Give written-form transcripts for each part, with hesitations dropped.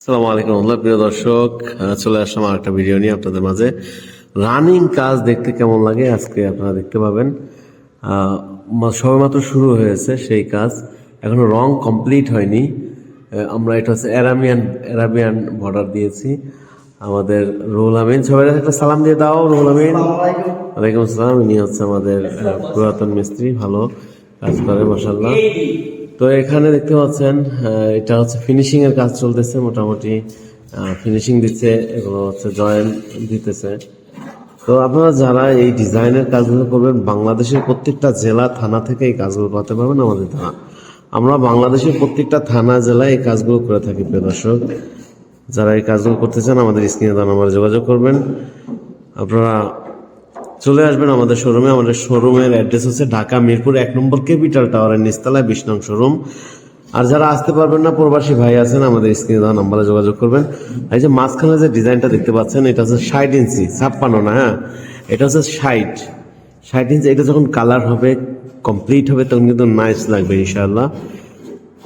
আসসালামু আলাইকুম প্রিয় দর্শক, চলে আসলাম আরেকটা ভিডিও নিয়ে আপনাদের মাঝে। রানিং কাজ দেখতে কেমন লাগে আজকে আপনারা দেখতে পাবেন। সবেমাত্র শুরু হয়েছে সেই কাজ, এখনো রং কমপ্লিট হয়নি। আমরা এটা হচ্ছে অ্যারাবিয়ান বর্ডার দিয়েছি। আমাদের রুহুল আমিন, সবাই একটা সালাম দিয়ে দাও। রুহুল আমিন, ওয়ালাইকুম আসসালাম। ইনি হচ্ছে আমাদের পুরাতন মিস্ত্রি, ভালো কাজ করে মাশাআল্লাহ। তো এখানে দেখতে পাচ্ছেন এটা হচ্ছে ফিনিশিং এর কাজ চলতেছে, মোটামুটি ফিনিশিং দিচ্ছে, এগুলো হচ্ছে জয়েন দিতেছে। তো আপনারা যারা এই ডিজাইনের কাজগুলো করবেন, বাংলাদেশের প্রত্যেকটা জেলা থানা থেকে এই কাজগুলো করতে পারবেন আমাদের দ্বারা। আমরা বাংলাদেশের প্রত্যেকটা থানা জেলায় এই কাজগুলো করে থাকি। প্রিয় দর্শক, যারা এই কাজগুলো করতে চান আমাদের স্ক্রিনে দেওয়া নাম্বারে যোগাযোগ করবেন। আপনারা চলে আসবেন আমাদের শোরুমে। আমাদের শোরুমের অ্যাড্রেস হচ্ছে ঢাকা মিরপুর 1 নম্বর ক্যাপিটাল টাওয়ারের নিচতলায় 20 নং শোরুম। আর যারা আসতে পারবেন না, প্রবাসী ভাই আছেন, আমাদের স্ক্রিনে দেওয়া নাম্বারে যোগাযোগ করবেন। এই যে মাঝখানে যে ডিজাইনটা দেখতে পাচ্ছেন, এটা হচ্ছে 60 ইঞ্চি, 56 না, হ্যাঁ এটা হচ্ছে 60 ইঞ্চি। এটা যখন কালার হবে, কমপ্লিট হবে, তখন কিন্তু নাইস লাগবে ইনশাআল্লাহ।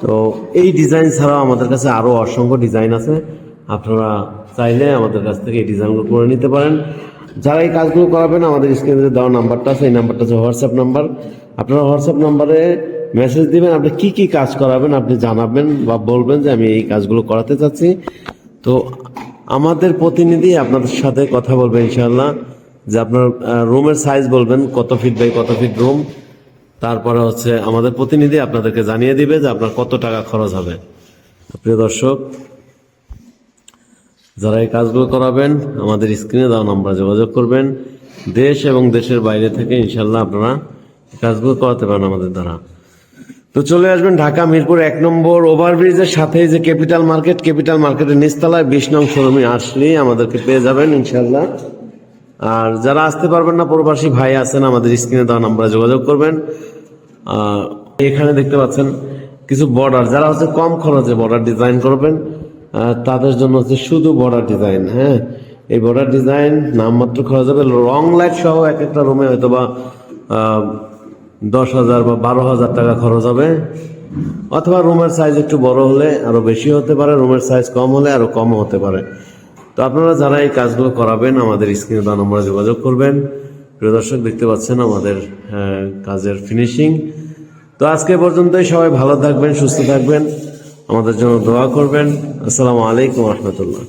তো এই ডিজাইন ছাড়াও আমাদের কাছে আরও অসংখ্য ডিজাইন আছে, আপনারা চাইলে আমাদের কাছ থেকে এই ডিজাইনগুলো করে নিতে পারেন। যারা এই কাজগুলো করাবেন, আমাদের স্ক্রিনে দেওয়া নাম্বারটা আছে, এই নাম্বারটা হচ্ছে হোয়াটসঅ্যাপ নাম্বার। আপনারা হোয়াটসঅ্যাপ নাম্বারে মেসেজ দিবেন, আপনি কি কি কাজ করাবেন আপনি জানাবেন বা বলবেন যে আমি এই কাজগুলো করাতে চাচ্ছি। তো আমাদের প্রতিনিধি আপনাদের সাথে কথা বলবে ইনশাআল্লাহ, যে আপনার রুমের সাইজ বলবেন, কত ফিট বাই কত ফিট রুম। তারপরে হচ্ছে আমাদের প্রতিনিধি আপনাদেরকে জানিয়ে দিবে যে আপনার কত টাকা খরচ হবে। প্রিয় দর্শক, যারা এই কাজগুলো করাবেন আমাদের স্ক্রিনে দেওয়া নাম্বারে যোগাযোগ করবেন। দেশ এবং দেশের বাইরে থেকে ইনশাল্লাহ আপনারা কাজগুলো করাতে পারেন আমাদের দ্বারা। তো চলে আসবেন ঢাকা মিরপুর 1 নম্বর ওভারব্রিজের সাথে যে ক্যাপিটাল মার্কেটের নিচতলায় 20 নং শোরুমে আসলেই আমাদেরকে পেয়ে যাবেন ইনশাল্লাহ। আর যারা আসতে পারবেন না, প্রবাসী ভাই আছেন, আমাদের স্ক্রিনে দেওয়া নাম্বারে যোগাযোগ করবেন। এখানে দেখতে পাচ্ছেন কিছু বর্ডার, যারা হচ্ছে কম খরচে বর্ডার ডিজাইন করবেন তাদের জন্য হচ্ছে শুধু বর্ডার ডিজাইন। হ্যাঁ, এই বর্ডার ডিজাইন নামমাত্র খরচ হবে, রং লাইট সহ এক একটা রুমে হয়তো বা 10,000 বা 12,000 টাকা খরচ হবে। অথবা রুমের সাইজ একটু বড় হলে আরো বেশি হতে পারে, রুমের সাইজ কম হলে আরো কমও হতে পারে। তো আপনারা যারা এই কাজগুলো করাবেন আমাদের স্ক্রিনে দেওয়া নম্বরে যোগাযোগ করবেন। প্রিয় দর্শক, দেখতে পাচ্ছেন আমাদের কাজের ফিনিশিং। তো আজকে পর্যন্তই, সবাই ভালো থাকবেন, সুস্থ থাকবেন, আমাদের জন্য দোয়া করবেন। আসসালামু আলাইকুম রহমতুল্লাহ।